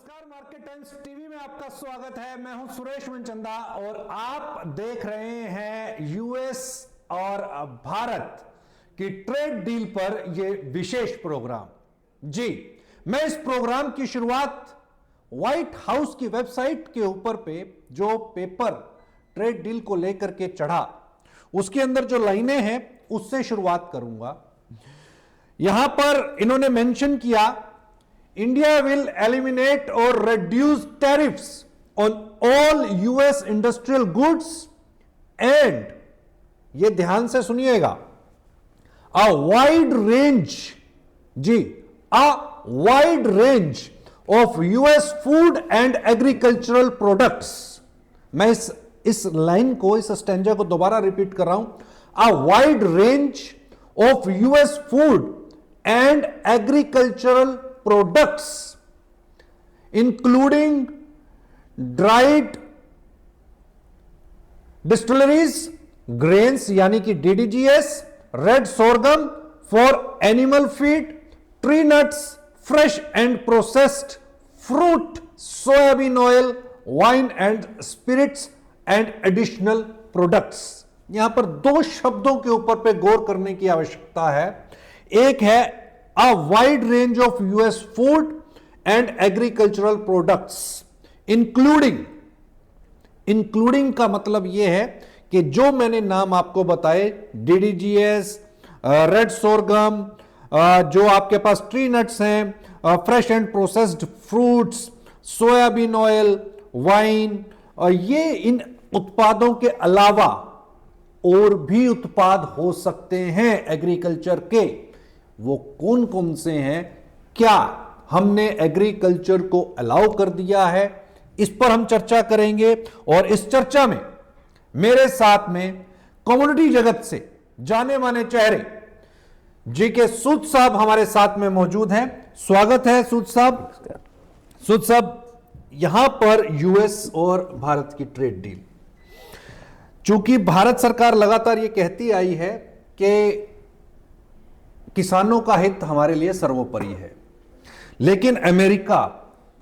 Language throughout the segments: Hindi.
नमस्कार, मार्केट टाइम्स टीवी में आपका स्वागत है। मैं हूं सुरेश मनचंदा और आप देख रहे हैं यूएस और भारत की ट्रेड डील पर यह विशेष प्रोग्राम। जी, मैं इस प्रोग्राम की शुरुआत व्हाइट हाउस की वेबसाइट के ऊपर पे जो पेपर ट्रेड डील को लेकर के चढ़ा, उसके अंदर जो लाइनें हैं उससे शुरुआत करूंगा। यहां पर इन्होंने मेंशन किया, India will eliminate or reduce tariffs on all US industrial goods and, ये ध्यान से सुनिएगा, a wide range of US food and agricultural products। मैं इस लाइन को, इस स्टैंजा को दोबारा रिपीट कर रहा हूं, a wide range of US food and agricultural products including dried distilleries, grains यानी कि DDGS, red sorghum for animal feed, tree nuts, fresh and processed fruit, soybean oil, wine and spirits and additional products। यहां पर दो शब्दों के ऊपर पे गौर करने की आवश्यकता है। एक है a wide range of US food and agricultural products including का मतलब यह है कि जो मैंने नाम आपको बताए, DDGS, रेड सोरगम, जो आपके पास ट्री नट्स हैं, fresh and processed fruits, soybean oil, wine, ये इन उत्पादों के अलावा और भी उत्पाद हो सकते हैं एग्रीकल्चर के। वो कौन कौन से हैं, क्या हमने एग्रीकल्चर को अलाउ कर दिया है, इस पर हम चर्चा करेंगे। और इस चर्चा में मेरे साथ में कम्युनिटी जगत से जाने माने चेहरे जीके सूद साहब हमारे साथ में मौजूद हैं। स्वागत है सूद साहब। सूद साहब, यहां पर यूएस और भारत की ट्रेड डील, चूंकि भारत सरकार लगातार ये कहती आई है कि किसानों का हित हमारे लिए सर्वोपरि है, लेकिन अमेरिका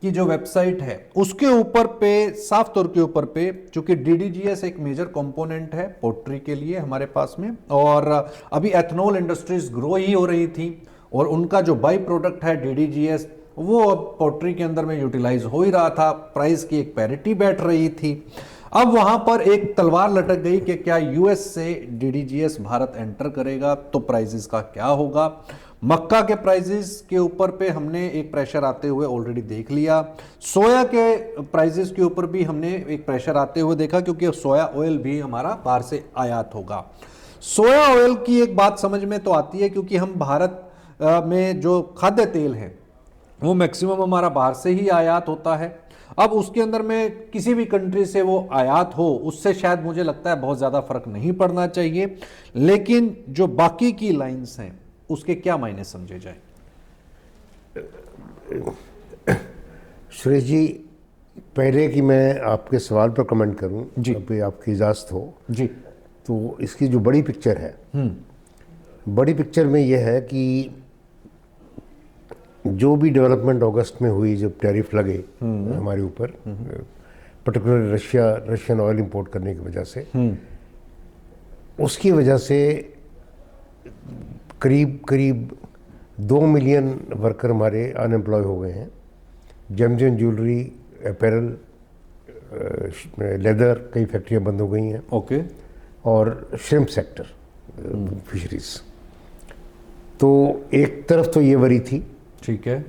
की जो वेबसाइट है उसके ऊपर पे साफ तौर के ऊपर पे, चूंकि DDGS एक मेजर कंपोनेंट है पोल्ट्री के लिए हमारे पास में, और अभी एथनॉल इंडस्ट्रीज ग्रो ही हो रही थी और उनका जो बाई प्रोडक्ट है DDGS वो अब पोल्ट्री के अंदर में यूटिलाइज हो ही रहा था, प्राइस की एक पैरिटी बैठ रही थी। अब वहां पर एक तलवार लटक गई कि क्या यूएस से DDGS भारत एंटर करेगा तो प्राइसेस का क्या होगा। मक्का के प्राइसेस के ऊपर पे हमने एक प्रेशर आते हुए ऑलरेडी देख लिया, सोया के प्राइसेस के ऊपर भी हमने एक प्रेशर आते हुए देखा, क्योंकि सोया ऑयल भी हमारा बाहर से आयात होगा। सोया ऑयल की एक बात समझ में तो आती है, क्योंकि हम भारत में जो खाद्य तेल है वो मैक्सिमम हमारा बाहर से ही आयात होता है। अब उसके अंदर में किसी भी कंट्री से वो आयात हो, उससे शायद मुझे लगता है बहुत ज़्यादा फर्क नहीं पड़ना चाहिए, लेकिन जो बाकी की लाइंस हैं उसके क्या मायने समझे जाए। सुरेश जी, पहले कि मैं आपके सवाल पर कमेंट करूं जी, अभी आपकी इजाज़त हो जी, तो इसकी जो बड़ी पिक्चर है, बड़ी पिक्चर में यह है कि जो भी डेवलपमेंट अगस्त में हुई, जब टैरिफ लगे हमारे ऊपर, पर्टिकुलर रशियन ऑयल इंपोर्ट करने की वजह से, उसकी वजह से करीब 2 मिलियन वर्कर हमारे अनएम्प्लॉय हो गए हैं। James and jewellery, apparel, leather, कई फैक्ट्रियां बंद हो गई हैं। ओके। और श्रिम्प सेक्टर, फिशरीज। तो एक तरफ तो ये वरी थी, ठीक है,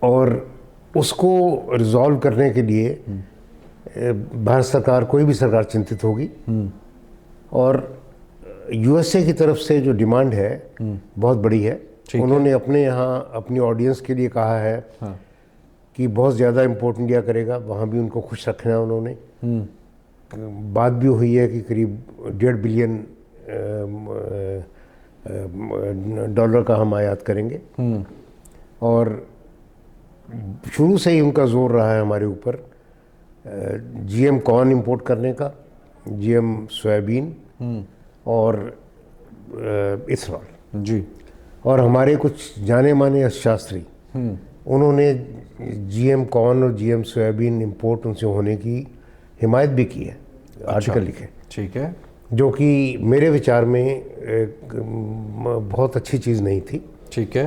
और उसको रिजॉल्व करने के लिए भारत सरकार, कोई भी सरकार चिंतित होगी, और यूएसए की तरफ से जो डिमांड है बहुत बड़ी है। उन्होंने अपने यहाँ अपनी ऑडियंस के लिए कहा है कि बहुत ज़्यादा इंपोर्ट इंडिया करेगा, वहाँ भी उनको खुश रखना है उन्होंने। बात भी हुई है कि करीब $1.5 बिलियन डॉलर का हम आयात करेंगे, और शुरू से ही उनका जोर रहा है हमारे ऊपर GM कॉर्न इंपोर्ट करने का, GM सोयाबीन और इथेनॉल जी। और हमारे कुछ जाने माने अर्थशास्त्री उन्होंने जीएम कॉर्न और जीएम सोयाबीन इंपोर्ट उनसे होने की हिमायत भी की है, आर्टिकल लिखे, ठीक है, जो कि मेरे विचार में बहुत अच्छी चीज़ नहीं थी, ठीक है,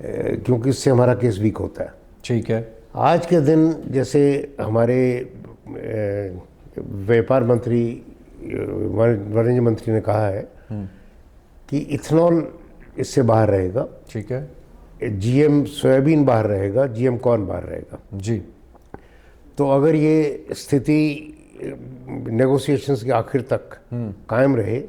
क्योंकि इससे हमारा केस वीक होता है। ठीक है, आज के दिन जैसे हमारे व्यापार मंत्री, वाणिज्य मंत्री ने कहा है कि इथेनॉल इससे बाहर रहेगा, ठीक है, जीएम सोयाबीन बाहर रहेगा, जीएम कॉर्न बाहर रहेगा। जी, तो अगर ये स्थिति नेगोशिएशंस के आखिर तक कायम रहे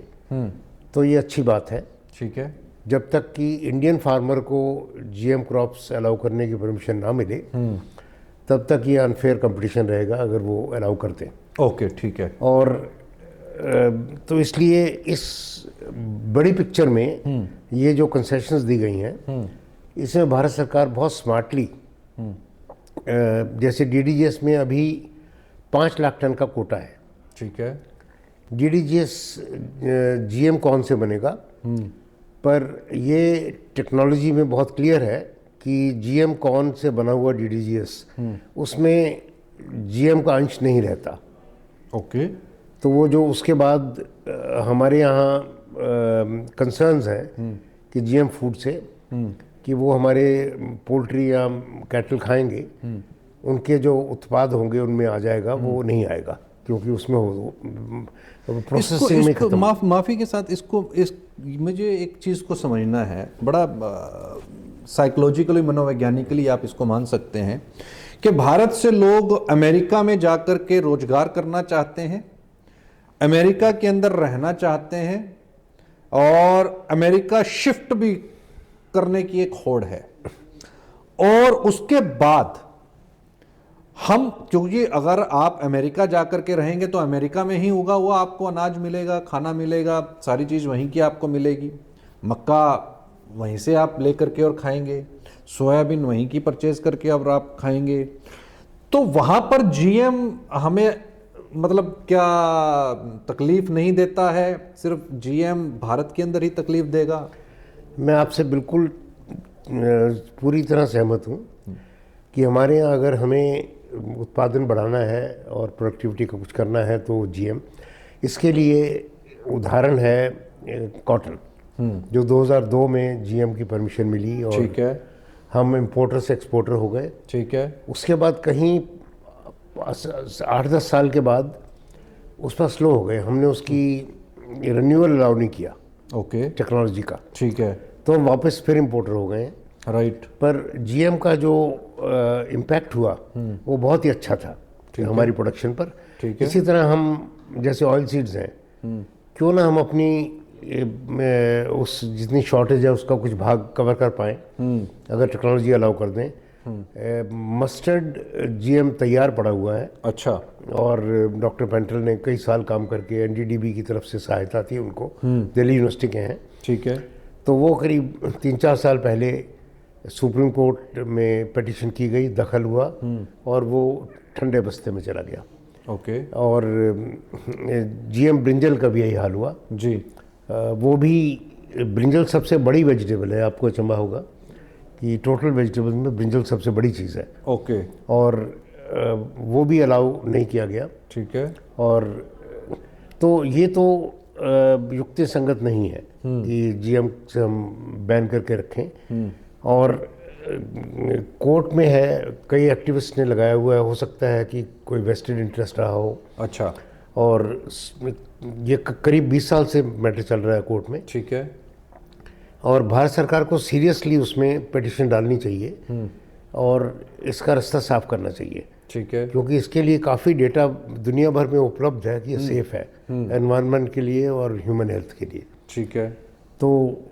तो ये अच्छी बात है। ठीक है, जब तक कि इंडियन फार्मर को जीएम क्रॉप्स अलाउ करने की परमिशन ना मिले तब तक ये अनफेयर कंपटीशन रहेगा अगर वो अलाउ करते हैं। ओके, ठीक है, और तो इसलिए इस बड़ी पिक्चर में ये जो कंसेशंस दी गई हैं इसमें भारत सरकार बहुत स्मार्टली, जैसे डीडीजीएस में अभी 5 लाख टन का कोटा है, ठीक है, डीडीजीएस जीएम कौन से बनेगा, पर ये टेक्नोलॉजी में बहुत क्लियर है कि जीएम कौन से बना हुआ डीडीजीएस उसमें जीएम का अंश नहीं रहता। ओके, तो वो जो उसके बाद हमारे यहाँ कंसर्न्स हैं कि जीएम फूड से कि वो हमारे पोल्ट्री या कैटल खाएंगे, उनके जो उत्पाद होंगे उनमें आ जाएगा, वो नहीं आएगा क्योंकि उसमें प्रोसेसिंग में खत्म। माफ़ी के साथ मुझे एक चीज़ को समझना है, बड़ा साइकोलॉजिकली, मनोवैज्ञानिकली आप इसको मान सकते हैं कि भारत से लोग अमेरिका में जाकर के रोजगार करना चाहते हैं, अमेरिका के अंदर रहना चाहते हैं और अमेरिका शिफ्ट भी करने की एक होड़ है। और उसके बाद हम, क्योंकि अगर आप अमेरिका जाकर के रहेंगे तो अमेरिका में ही होगा, वो आपको अनाज मिलेगा, खाना मिलेगा, सारी चीज़ वहीं की आपको मिलेगी, मक्का वहीं से आप लेकर के और खाएंगे, सोयाबीन वहीं की परचेज करके अब आप खाएंगे। तो वहाँ पर जीएम हमें मतलब क्या तकलीफ नहीं देता है, सिर्फ जीएम भारत के अंदर ही तकलीफ देगा? मैं आपसे बिल्कुल पूरी तरह सहमत हूँ कि हमारे यहाँ अगर हमें उत्पादन बढ़ाना है और प्रोडक्टिविटी का कुछ करना है तो जीएम, इसके लिए उदाहरण है कॉटन, जो 2002 में जीएम की परमिशन मिली और ठीक है, हम इंपोर्टर से एक्सपोर्टर हो गए। ठीक है, उसके बाद कहीं 8-10 साल के बाद उस पर स्लो हो गए, हमने उसकी रिन्यूअल अलाउ नहीं किया ओके, टेक्नोलॉजी का, ठीक है, तो हम वापस फिर इंपोर्टर हो गए। राइट, पर जीएम का जो इम्पैक्ट हुआ वो बहुत ही अच्छा था हमारी प्रोडक्शन पर। ठीक है, इसी तरह हम जैसे ऑयल सीड्स हैं, क्यों ना हम अपनी उस जितनी शॉर्टेज है उसका कुछ भाग कवर कर पाएँ अगर टेक्नोलॉजी अलाउ कर दें। मस्टर्ड जीएम तैयार पड़ा हुआ है। अच्छा, और डॉक्टर पेंटल ने कई साल काम करके एनडीडीबी की तरफ से सहायता थी उनको, दिल्ली यूनिवर्सिटी के हैं। ठीक है, तो वो करीब 3-4 साल पहले सुप्रीम कोर्ट में पिटीशन की गई, दखल हुआ और वो ठंडे बस्ते में चला गया। ओके, और जीएम ब्रिंजल का भी यही हाल हुआ जी, वो भी, ब्रिंजल सबसे बड़ी वेजिटेबल है, आपको अचंभा होगा कि टोटल वेजिटेबल में ब्रिंजल सबसे बड़ी चीज़ है। ओके, और वो भी अलाउ नहीं किया गया। ठीक है, और तो ये तो युक्ति संगत नहीं है कि जीएम से हम बैन करके रखें। और कोर्ट में है, कई एक्टिविस्ट ने लगाया हुआ है, हो सकता है कि कोई वेस्टेड इंटरेस्ट रहा हो। अच्छा, और ये करीब 20 साल से मैटर चल रहा है कोर्ट में। ठीक है, और भारत सरकार को सीरियसली उसमें पिटीशन डालनी चाहिए और इसका रास्ता साफ करना चाहिए, ठीक है, क्योंकि इसके लिए काफ़ी डेटा दुनिया भर में उपलब्ध है कि ये सेफ है एनवायरनमेंट के लिए और ह्यूमन हेल्थ के लिए। ठीक है, तो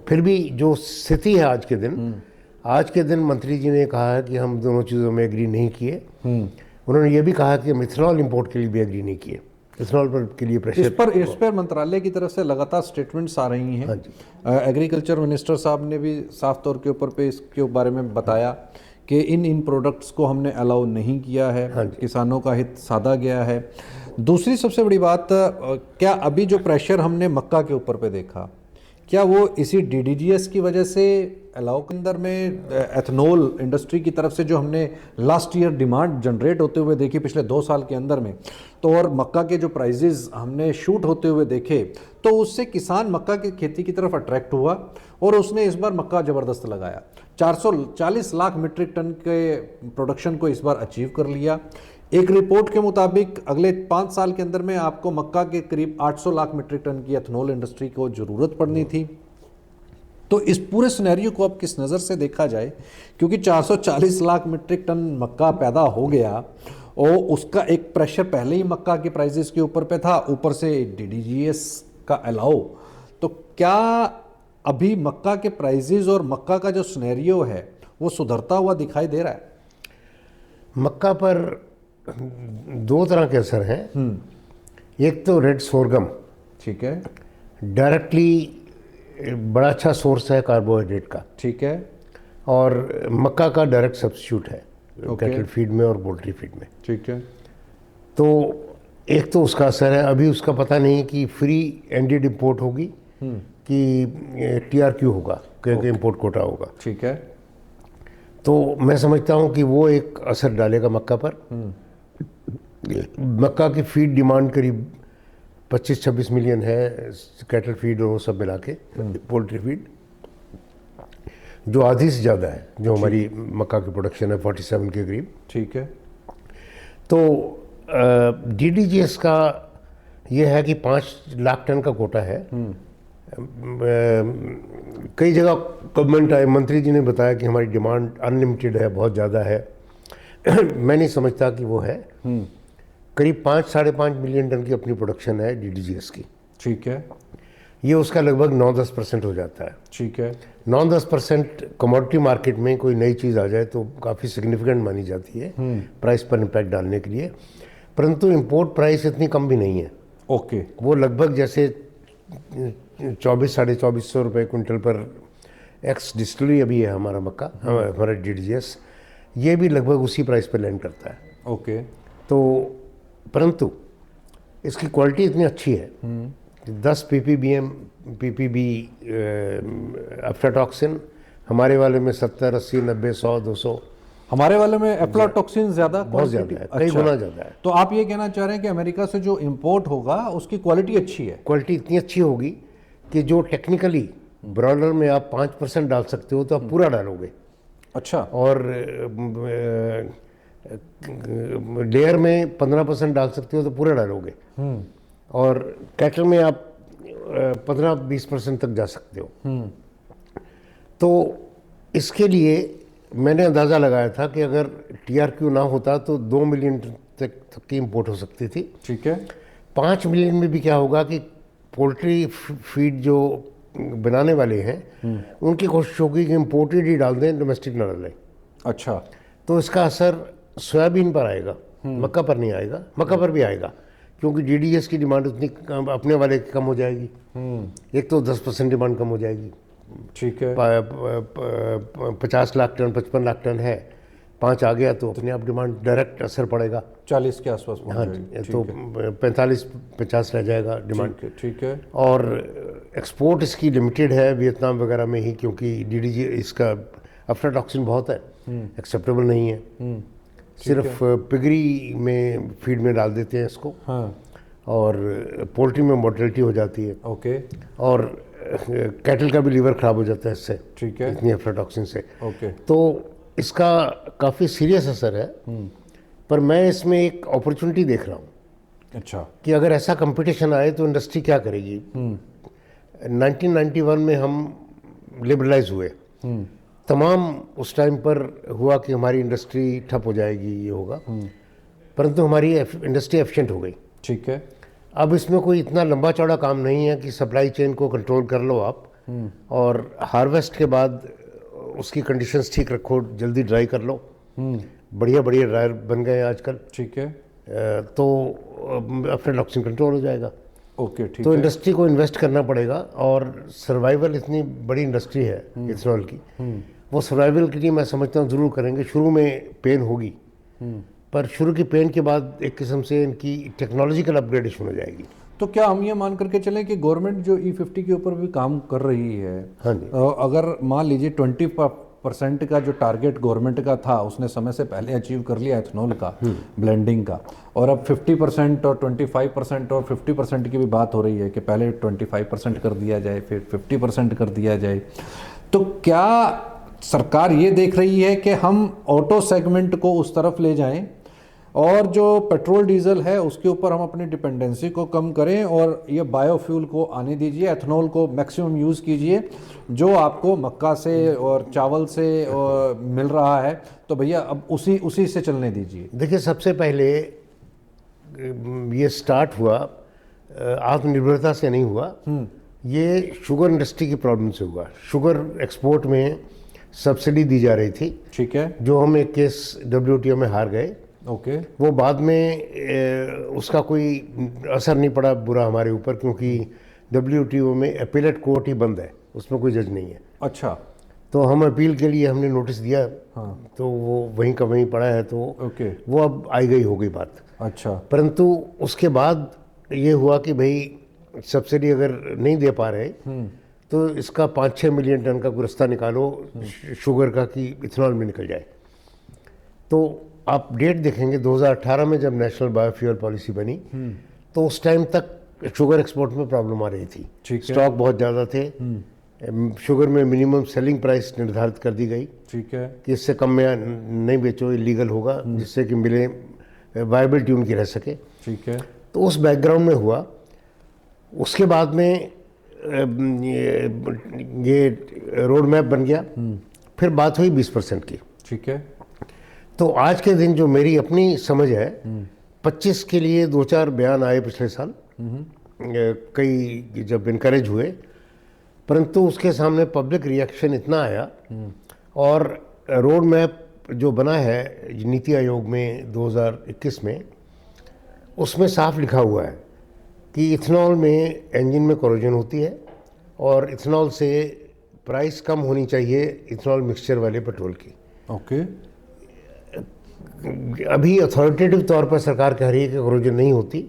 फिर भी जो स्थिति है आज के दिन मंत्री जी ने कहा है कि हम दोनों चीज़ों में एग्री नहीं किए। उन्होंने ये भी कहा कि हम इथेनॉल इंपोर्ट के लिए भी एग्री नहीं किए, इथेनॉल पर के लिए प्रेशर। इस पर मंत्रालय की तरफ से लगातार स्टेटमेंट्स आ रही हैं। हाँ जी, एग्रीकल्चर मिनिस्टर साहब ने भी साफ तौर के ऊपर पे इसके बारे में बताया कि इन प्रोडक्ट्स को हमने अलाउ नहीं किया है। हाँ, किसानों का हित साधा गया है। दूसरी सबसे बड़ी बात, क्या अभी जो प्रेशर हमने मक्का के ऊपर पे देखा क्या वो इसी डीडीजीएस की वजह से अलाउ के अंदर में एथनॉल इंडस्ट्री की तरफ से जो हमने लास्ट ईयर डिमांड जनरेट होते हुए देखी पिछले 2 साल के अंदर में, तो और मक्का के जो प्राइजेस हमने शूट होते हुए देखे, तो उससे किसान मक्का की खेती की तरफ अट्रैक्ट हुआ और उसने इस बार मक्का ज़बरदस्त लगाया। 440 लाख मीट्रिक टन के प्रोडक्शन को इस बार अचीव कर लिया। एक रिपोर्ट के मुताबिक अगले 5 साल के अंदर में आपको मक्का के करीब 800 लाख मीट्रिक टन की एथनॉल इंडस्ट्री को ज़रूरत पड़नी थी। तो इस पूरे सिनेरियो को अब किस नज़र से देखा जाए, क्योंकि 440 लाख मीट्रिक टन मक्का पैदा हो गया और उसका एक प्रेशर पहले ही मक्का के प्राइजेस के ऊपर पे था, ऊपर से डीडीजीएस का अलाउ, तो क्या अभी मक्का के प्राइजेस और मक्का का जो सिनेरियो है वो सुधरता हुआ दिखाई दे रहा है? मक्का पर 2 तरह के असर हैं। एक तो रेड सोरगम, ठीक है, डायरेक्टली बड़ा अच्छा सोर्स है कार्बोहाइड्रेट का, ठीक है, और मक्का का डायरेक्ट सब्स्टिट्यूट है कैटल फीड में और पोल्ट्री फीड में। ठीक है। तो एक तो उसका असर है। अभी उसका पता नहीं कि फ्री एंडेड इंपोर्ट होगी कि टीआरक्यू होगा, क्योंकि इंपोर्ट कोटा होगा। ठीक है। तो मैं समझता हूँ कि वो एक असर डालेगा मक्का पर। मक्का की फीड डिमांड करीब 25-26 मिलियन है, कैटल फीड और वो सब मिला के, पोल्ट्री फीड, जो आधी से ज़्यादा है जो हमारी मक्का की प्रोडक्शन है 47 के करीब। ठीक है। तो डीडीजीएस का ये है कि 5 लाख टन का कोटा है। कई जगह गवर्नमेंट आए, मंत्री जी ने बताया कि हमारी डिमांड अनलिमिटेड है, बहुत ज़्यादा है। मैं नहीं समझता कि वो है। करीब 5-5.5 मिलियन टन की अपनी प्रोडक्शन है डीडीजीएस की। ठीक है। ये उसका लगभग 9-10% हो जाता है। ठीक है। 9-10% कमोडिटी मार्केट में कोई नई चीज़ आ जाए तो काफ़ी सिग्निफिकेंट मानी जाती है प्राइस पर इम्पैक्ट डालने के लिए, परंतु इंपोर्ट प्राइस इतनी कम भी नहीं है। ओके। वो लगभग जैसे 2400-2450 रुपये क्विंटल पर एक्स डिस्टिलरी अभी है हमारा मक्का, हमारा डीडीजीएस, ये भी लगभग उसी प्राइस पर लैंड करता है। ओके। तो परंतु इसकी क्वालिटी इतनी अच्छी है, 10 पीपीबी अफ्लाटॉक्सिन, हमारे वाले में 70, 80, 90, 100, 200। हमारे वाले में एफ्लाटॉक्सिन ज़्यादा, बहुत ज़्यादा है, कई गुना ज़्यादा है। तो आप ये कहना चाह रहे हैं कि अमेरिका से जो इंपोर्ट होगा उसकी क्वालिटी अच्छी है? क्वालिटी इतनी अच्छी होगी कि जो टेक्निकली ब्रॉयलर में आप 5% डाल सकते हो तो आप पूरा डालोगे। अच्छा। और लेयर में 15% डाल सकते हो तो पूरा डालोगे। और कैटल में आप 15-20% तक जा सकते हो। तो इसके लिए मैंने अंदाज़ा लगाया था कि अगर टीआरक्यू ना होता तो 2 मिलियन तक की इंपोर्ट हो सकती थी। ठीक है। 5 मिलियन में भी क्या होगा कि पोल्ट्री फीड जो बनाने वाले हैं उनकी कोशिश होगी कि इम्पोर्टेड ही डाल दें, डोमेस्टिक ना डालें। अच्छा। तो इसका असर सोयाबीन पर आएगा, मक्का पर नहीं आएगा। मक्का पर भी आएगा क्योंकि डीडीएस की डिमांड उतनी अपने वाले की कम हो जाएगी। एक तो 10% डिमांड कम हो जाएगी। ठीक है। 50 लाख टन, 55 लाख टन है, 5 आ गया तो अपने आप डिमांड डायरेक्ट असर पड़ेगा, 40 के आसपास पहुंच हाँ, जाएगी। तो 45-50 रह जाएगा डिमांड। ठीक है। और एक्सपोर्ट इसकी लिमिटेड है वियतनाम वगैरह में ही, क्योंकि डीडीजी इसका अफ्लाटॉक्सिन बहुत है, एक्सेप्टेबल नहीं है। सिर्फ पिगरी में फीड में डाल देते हैं इसको। हाँ। और पोल्ट्री में मोर्टेलिटी हो जाती है। ओके। और कैटल का भी लीवर खराब हो जाता है इससे। ठीक है। इतनी अफ्लाटॉक्सिन से। ओके। तो इसका काफ़ी सीरियस असर है। पर मैं इसमें एक अपॉर्चुनिटी देख रहा हूँ। अच्छा। कि अगर ऐसा कंपटीशन आए तो इंडस्ट्री क्या करेगी। 1991 में हम लिबरलाइज हुए, तमाम उस टाइम पर हुआ कि हमारी इंडस्ट्री ठप हो जाएगी, ये होगा, परंतु हमारी इंडस्ट्री एफिशिएंट हो गई। ठीक है। अब इसमें कोई इतना लंबा चौड़ा काम नहीं है कि सप्लाई चेन को कंट्रोल कर लो आप और हार्वेस्ट के बाद उसकी कंडीशंस ठीक रखो, जल्दी ड्राई कर लो। बढ़िया बढ़िया ड्रायर बन गए आजकल। ठीक है। तो अफ्लाटॉक्सिन कंट्रोल हो जाएगा। ओके। ठीक तो है। इंडस्ट्री को इन्वेस्ट करना पड़ेगा। और सर्वाइवल इतनी बड़ी इंडस्ट्री है इथेनॉल की, वो सर्वाइवल के लिए मैं समझता हूँ ज़रूर करेंगे। शुरू में पेन होगी, पर शुरू की पेन के बाद एक किस्म से इनकी टेक्नोलॉजिकल अपग्रेडेशन हो जाएगी। तो क्या हम ये मान करके चलें कि गवर्नमेंट जो E50 के ऊपर भी काम कर रही है, हाँ जी। अगर मान लीजिए 20% का जो टारगेट गवर्नमेंट का था उसने समय से पहले अचीव कर लिया एथनॉल का, ब्लेंडिंग का, और अब 50% और 25% और 50% की भी बात हो रही है कि पहले 25% कर दिया जाए फिर 50% कर दिया जाए, तो क्या सरकार ये देख रही है कि हम ऑटो सेगमेंट को उस तरफ ले जाएं और जो पेट्रोल डीजल है उसके ऊपर हम अपनी डिपेंडेंसी को कम करें और ये बायोफ्यूल को आने दीजिए, एथनॉल को मैक्सिमम यूज़ कीजिए, जो आपको मक्का से और चावल से मिल रहा है, तो भैया अब उसी से चलने दीजिए? देखिए, सबसे पहले ये स्टार्ट हुआ आत्मनिर्भरता से नहीं हुआ, ये शुगर इंडस्ट्री की प्रॉब्लम से हुआ। शुगर एक्सपोर्ट में सब्सिडी दी जा रही थी, ठीक है, जो हम एक केस WTO में हार गए। ओके, वो बाद में उसका कोई असर नहीं पड़ा बुरा हमारे ऊपर, क्योंकि WTO में अपीलेट कोर्ट ही बंद है, उसमें कोई जज नहीं है। अच्छा, तो हम अपील के लिए हमने नोटिस दिया, हाँ, तो वो वहीं का वहीं पड़ा है, तो ओके, वो अब आई गई हो गई बात। अच्छा, परंतु उसके बाद ये हुआ कि भाई सब्सिडी अगर नहीं दे पा रहे तो इसका 5-6 मिलियन टन का कोई रास्ता निकालो शुगर का कि इथेनॉल में निकल जाए। तो आप डेट देखेंगे 2018 में जब नेशनल बायोफ्यूल पॉलिसी बनी, तो उस टाइम तक शुगर एक्सपोर्ट में प्रॉब्लम आ रही थी, ठीक है, स्टॉक बहुत ज़्यादा थे, शुगर में मिनिमम सेलिंग प्राइस निर्धारित कर दी गई ठीक है, कि इससे कम में नहीं बेचो, इलीगल होगा, जिससे कि मिले वायबिलिटी उनकी रह सके। ठीक है, तो उस बैकग्राउंड में हुआ। उसके बाद में ये रोड मैप बन गया, फिर बात हुई 20% की। ठीक है, तो आज के दिन जो मेरी अपनी समझ है, 25 के लिए 2-4 बयान आए पिछले साल, कई जब इनकरेज हुए, परंतु उसके सामने पब्लिक रिएक्शन इतना आया, और रोड मैप जो बना है नीति आयोग में 2021 में, उसमें साफ लिखा हुआ है कि इथेनॉल में इंजन में कोरोजन होती है और इथेनॉल से प्राइस कम होनी चाहिए इथेनॉल मिक्सचर वाले पेट्रोल की। ओके, अभी अथॉरिटेटिव तौर पर सरकार कह रही है कि कोरोजन नहीं होती,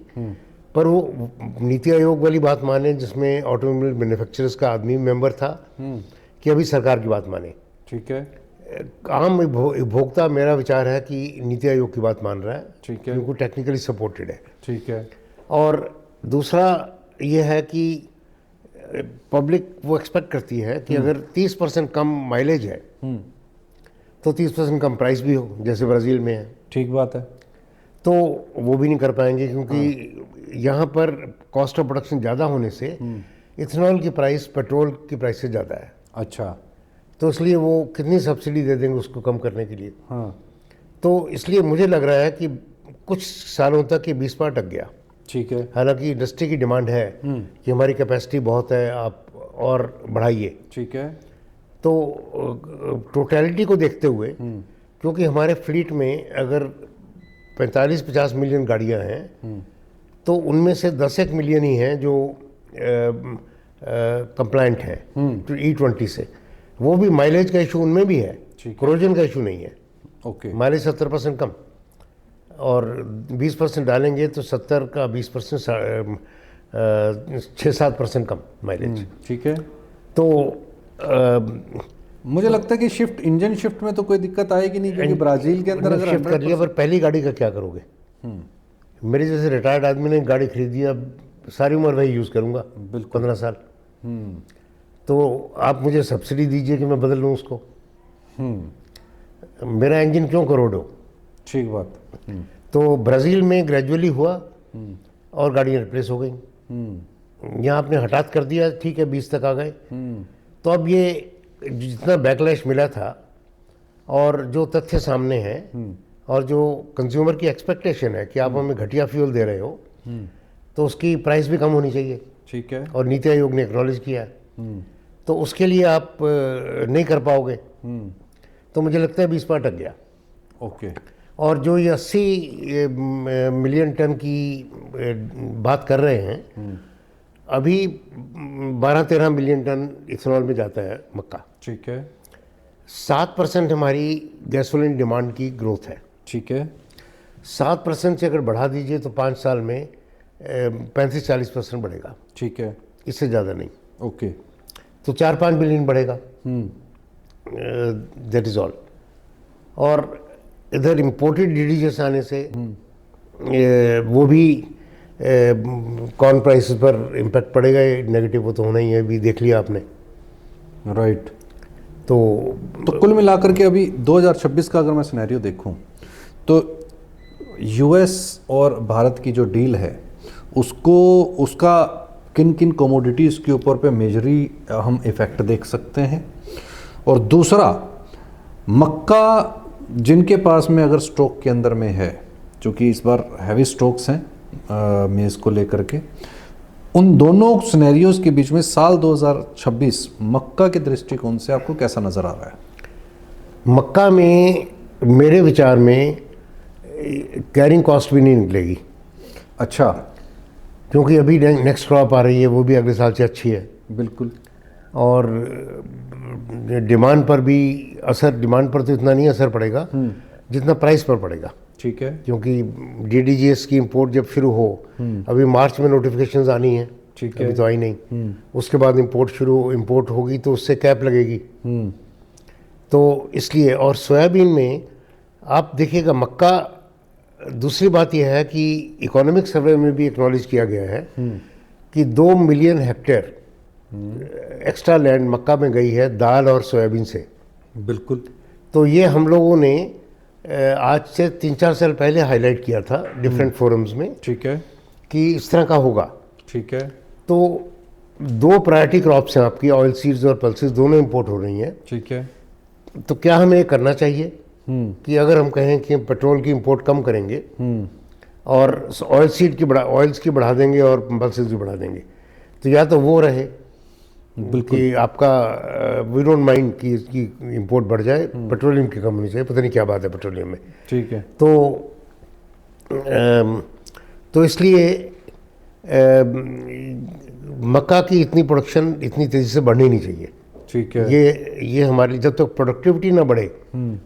पर वो नीति आयोग वाली बात माने जिसमें ऑटोमोबाइल मैन्युफैक्चरर्स का आदमी मेंबर था, कि अभी सरकार की बात माने। ठीक है, आम उपभोक्ता, मेरा विचार है कि नीति आयोग की बात मान रहा है, ठीक है, क्योंकि टेक्निकली सपोर्टेड है। ठीक है, और दूसरा ये है कि पब्लिक वो एक्सपेक्ट करती है कि अगर 30% कम माइलेज है तो 30% कम प्राइस भी हो, जैसे ब्राज़ील में है। ठीक बात है, तो वो भी नहीं कर पाएंगे, क्योंकि यहाँ पर कॉस्ट ऑफ प्रोडक्शन ज़्यादा होने से इथेनॉल की प्राइस पेट्रोल की प्राइस से ज़्यादा है। अच्छा, तो इसलिए वो कितनी सब्सिडी दे देंगे उसको कम करने के लिए। हाँ, तो इसलिए मुझे लग रहा है कि कुछ सालों तक ये 20 पर अटक गया। ठीक है, हालांकि इंडस्ट्री की डिमांड है कि हमारी कैपेसिटी बहुत है, आप और बढ़ाइए। ठीक है, तो टोटलिटी को देखते हुए, क्योंकि हमारे फ्लीट में अगर 45-50 मिलियन गाड़ियां हैं, तो उनमें से 10-1 मिलियन ही हैं जो कंप्लायंट हैं तो E20 से। वो भी माइलेज का इशू उनमें भी है, कोरोजन का इशू नहीं है। ओके, माइलेज 70% कम, और 20% डालेंगे तो 70 का 20% 6-7% कम माइलेज। ठीक है। तो मुझे लगता है कि इंजन शिफ्ट में तो कोई दिक्कत आएगी नहीं, क्योंकि ब्राजील के अंदर अगर शिफ्ट कर लिया, पर पहली गाड़ी का क्या करोगे? मेरे जैसे रिटायर्ड आदमी ने गाड़ी खरीदी, अब सारी उम्र वही यूज़ करूँगा, 15 साल। तो आप मुझे सब्सिडी दीजिए कि मैं बदल लूँ उसको। मेरा इंजन क्यों करोड़ हो? ठीक बात। तो ब्राज़ील में ग्रेजुअली हुआ और गाड़ियाँ रिप्लेस हो गई। यहाँ आपने हठात कर दिया, ठीक है 20 तक आ गए। तो अब ये जितना बैकलैश मिला था और जो तथ्य सामने हैं और जो कंज्यूमर की एक्सपेक्टेशन है कि आप हमें घटिया फ्यूल दे रहे हो, तो उसकी प्राइस भी कम होनी चाहिए। ठीक है। और नीति आयोग ने एक्नॉलेज किया, तो उसके लिए आप नहीं कर पाओगे। तो मुझे लगता है 20 पर अटक गया। ओके। और जो ये 80 मिलियन टन की बात कर रहे हैं, अभी 12-13 मिलियन टन इथेनॉल में जाता है मक्का। ठीक है। 7% हमारी गैसोलीन डिमांड की ग्रोथ है। ठीक है। 7% से अगर बढ़ा दीजिए तो 5 साल में 35-40% बढ़ेगा, ठीक है, इससे ज़्यादा नहीं। ओके, तो 4-5 बिलियन बढ़ेगा, दैट इज़ ऑल। और इधर इम्पोर्टेड डीडीजीएस आने से वो भी कॉर्न प्राइसेस पर इम्पैक्ट पड़ेगा, नेगेटिव वो तो होना ही है, अभी देख लिया आपने। राइट। तो कुल मिलाकर के अभी 2026 का अगर मैं सिनेरियो देखूं तो यूएस और भारत की जो डील है उसका किन किन कमोडिटीज़ के ऊपर पे मेजरी हम इफ़ेक्ट देख सकते हैं, और दूसरा मक्का जिनके पास में अगर स्टॉक के अंदर में है, क्योंकि इस बार हैवी स्टॉक्स हैं मेज़ को लेकर के, उन दोनों सिनेरियोज के बीच में साल 2026 मक्का के दृष्टिकोण से आपको कैसा नज़र आ रहा है? मक्का में मेरे विचार में कैरिंग कॉस्ट भी नहीं निकलेगी। अच्छा, क्योंकि अभी नेक्स्ट क्रॉप आ रही है, वो भी अगले साल से अच्छी है, बिल्कुल। और डिमांड पर भी असर, डिमांड पर तो इतना नहीं असर पड़ेगा जितना प्राइस पर पड़ेगा, ठीक है, क्योंकि डीडीजीएस की इंपोर्ट जब शुरू हो, अभी मार्च में नोटिफिकेशंस आनी है, ठीक है, अभी तो आई नहीं, उसके बाद इंपोर्ट होगी तो उससे कैप लगेगी। तो इसलिए, और सोयाबीन में आप देखिएगा, मक्का, दूसरी बात यह है कि इकोनॉमिक सर्वे में भी एक्नॉलेज किया गया है कि 2 मिलियन हेक्टेयर एक्स्ट्रा लैंड मक्का में गई है दाल और सोयाबीन से। बिल्कुल। तो ये हम लोगों ने आज से 3-4 साल पहले हाईलाइट किया था डिफरेंट फोरम्स में, ठीक है, कि इस तरह का होगा। ठीक है, तो 2 प्रायोरिटी क्रॉप्स हैं आपकी, ऑयल सीड्स और पल्सेस, दोनों इंपोर्ट हो रही हैं। ठीक है, तो क्या हमें ये करना चाहिए कि अगर हम कहें कि पेट्रोल की इंपोर्ट कम करेंगे और ऑयल्स की बढ़ा देंगे और पल्सेस भी बढ़ा देंगे, तो या तो वो रहे कि आपका वी डोंट माइंड कि इसकी इंपोर्ट बढ़ जाए, पेट्रोलियम की कम होनी चाहिए, पता नहीं क्या बात है पेट्रोलियम में। ठीक है, तो इसलिए मक्का की इतनी प्रोडक्शन इतनी तेज़ी से बढ़नी नहीं चाहिए। ठीक है, ये हमारी, जब तक प्रोडक्टिविटी ना बढ़े,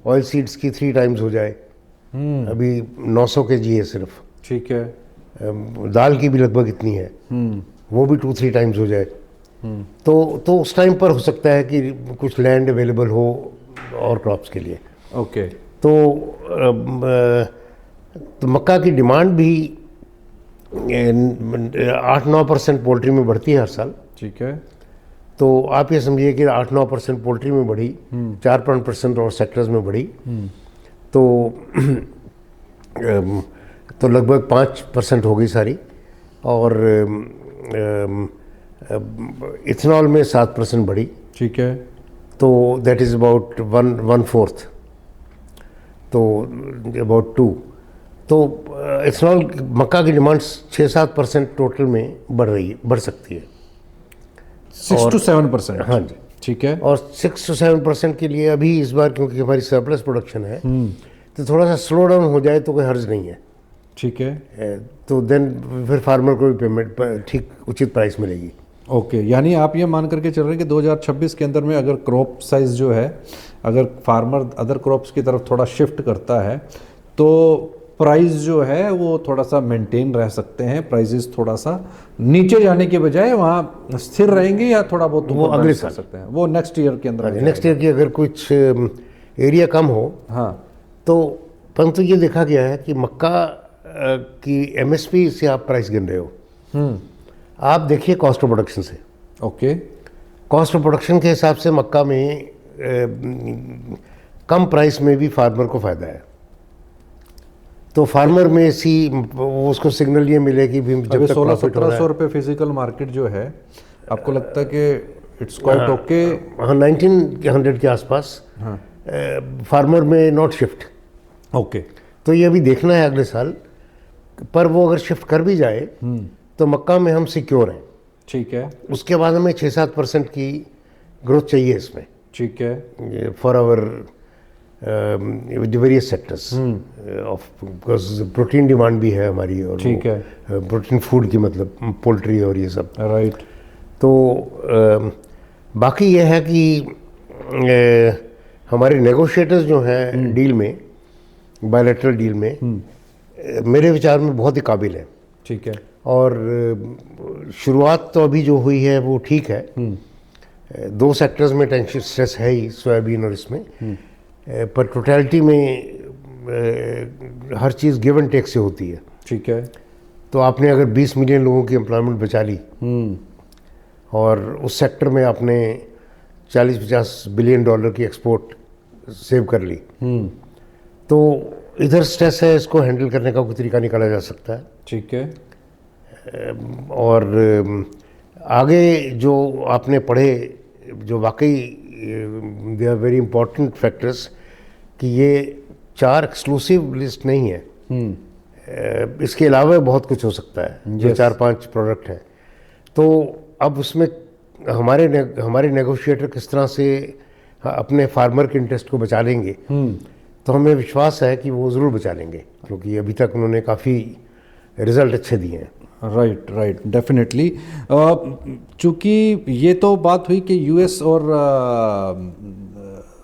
ऑयल सीड्स की 3 टाइम्स हो जाए, अभी 900 kg है सिर्फ, ठीक है, दाल की भी लगभग इतनी है, वो भी 2-3 टाइम्स हो जाए, तो उस टाइम पर हो सकता है कि कुछ लैंड अवेलेबल हो और क्रॉप्स के लिए। ओके, तो मक्का की डिमांड भी 8-9% पोल्ट्री में बढ़ती है हर साल। ठीक है, तो आप ये समझिए कि 8-9% पोल्ट्री में बढ़ी, 4-5% और सेक्टर्स में बढ़ी, तो लगभग 5% हो गई सारी। और इथेनॉल में 7% बढ़ी, ठीक है, तो दैट इज़ अबाउट 1/4, तो अबाउट 2। तो इथेनॉल, मक्का की डिमांड 6-7% टोटल में बढ़ सकती है, 6 to 7%। हाँ जी, ठीक है, और 6 to 7% के लिए अभी इस बार, क्योंकि हमारी सरप्लस प्रोडक्शन है, तो थोड़ा सा स्लो डाउन हो जाए तो कोई हर्ज नहीं है। ठीक है, तो देन फिर फार्मर को भी पेमेंट ठीक उचित प्राइस मिलेगी। ओके, यानी आप ये मान करके चल रहे हैं कि 2026 के अंदर में अगर क्रॉप साइज जो है, अगर फार्मर अदर क्रॉप्स की तरफ थोड़ा शिफ्ट करता है तो प्राइस जो है वो थोड़ा सा मेंटेन रह सकते हैं, प्राइसेस थोड़ा सा नीचे जाने के बजाय वहाँ स्थिर रहेंगे, या थोड़ा बहुत वो अगले कर सकते हैं, वो नेक्स्ट ईयर के अंदर। नेक्स्ट ईयर की अगर कुछ एरिया कम हो, हाँ, तो परंतु ये देखा गया है कि मक्का की एमएसपी से आप प्राइस गिन रहे हो, आप देखिए कॉस्ट ऑफ प्रोडक्शन से। ओके, कॉस्ट ऑफ प्रोडक्शन के हिसाब से मक्का में कम प्राइस में भी फार्मर को फ़ायदा है। तो फार्मर में उसको सिग्नल ये मिले कि भी जब तक 1600-1700 रुपये फिजिकल मार्केट जो है, आपको लगता है कि इट्स क्वाइट ओके? हाँ, 1900 के आसपास फार्मर में नॉट शिफ्ट। ओके, तो ये अभी देखना है अगले साल, पर वो अगर शिफ्ट कर भी जाए तो मक्का में हम सिक्योर हैं। ठीक है, उसके बाद हमें 6-7% की ग्रोथ चाहिए इसमें, ठीक है, for our various sectors of, because protein demand भी है हमारी, और ठीक है, प्रोटीन फूड की, मतलब पोल्ट्री और ये सब। राइट। तो बाकी ये है कि हमारे नेगोशिएटर्स जो हैं डील में, बायलैटरल डील में, मेरे विचार में बहुत ही काबिल है। ठीक है, और शुरुआत तो अभी जो हुई है वो ठीक है। दो सेक्टर्स में टेंशन स्ट्रेस है ही, सोयाबीन और इसमें, पर टोटलिटी में हर चीज़ गिव एंड टेक से होती है। ठीक है। तो आपने अगर 20 मिलियन लोगों की एम्प्लॉयमेंट बचा ली और उस सेक्टर में आपने 40-50 बिलियन डॉलर की एक्सपोर्ट सेव कर ली, तो इधर स्ट्रेस है, इसको हैंडल करने का कोई तरीका निकाला जा सकता है। ठीक है। और आगे जो आपने पढ़े, जो वाकई they are very important factors, कि ये 4 एक्सक्लूसिव लिस्ट नहीं है, इसके अलावा बहुत कुछ हो सकता है। जो 4-5 प्रोडक्ट हैं, तो अब उसमें हमारे नेगोशिएटर किस तरह से अपने फार्मर के इंटरेस्ट को बचा लेंगे, तो हमें विश्वास है कि वो ज़रूर बचा लेंगे, क्योंकि अभी तक उन्होंने काफ़ी रिजल्ट अच्छे दिए हैं। Right, definitely. चूँकि ये तो बात हुई कि यूएस और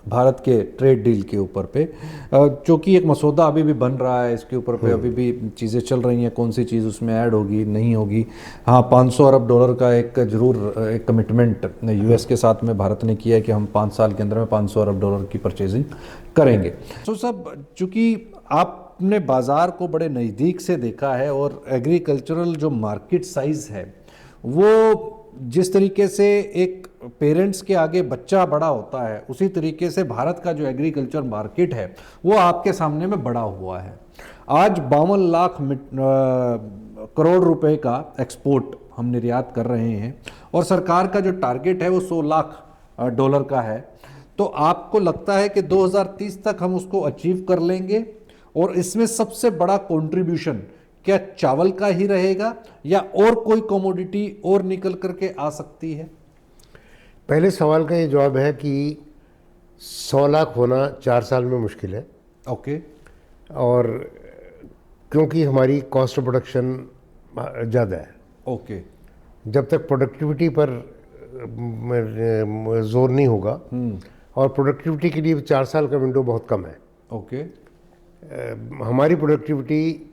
भारत के ट्रेड डील के ऊपर पे, चूँकि एक मसौदा अभी भी बन रहा है, इसके ऊपर पे अभी भी चीज़ें चल रही हैं, कौन सी चीज़ उसमें ऐड होगी नहीं होगी। हाँ, 500 अरब डॉलर का एक जरूर एक कमिटमेंट यूएस के साथ में भारत ने किया है कि हम 5 साल के अंदर में 500 अरब डॉलर की परचेजिंग करेंगे। तो सब, चूँकि आपने बाज़ार को बड़े नज़दीक से देखा है और एग्रीकल्चरल जो मार्केट साइज़ है वो जिस तरीके से एक पेरेंट्स के आगे बच्चा बड़ा होता है, उसी तरीके से भारत का जो एग्रीकल्चर मार्केट है वो आपके सामने में बड़ा हुआ है। आज 52 लाख करोड़ रुपए का एक्सपोर्ट हम निर्यात कर रहे हैं और सरकार का जो टारगेट है वो 100 लाख डॉलर का है। तो आपको लगता है कि 2030 तक हम उसको अचीव कर लेंगे? और इसमें सबसे बड़ा कंट्रीब्यूशन क्या चावल का ही रहेगा या और कोई कमोडिटी और निकल करके आ सकती है? पहले सवाल का ये जवाब है कि 100 लाख होना 4 साल में मुश्किल है। ओके। और क्योंकि हमारी कॉस्ट ऑफ प्रोडक्शन ज़्यादा है। ओके। जब तक प्रोडक्टिविटी पर जोर नहीं होगा, और प्रोडक्टिविटी के लिए 4 साल का विंडो बहुत कम है। ओके। हमारी प्रोडक्टिविटी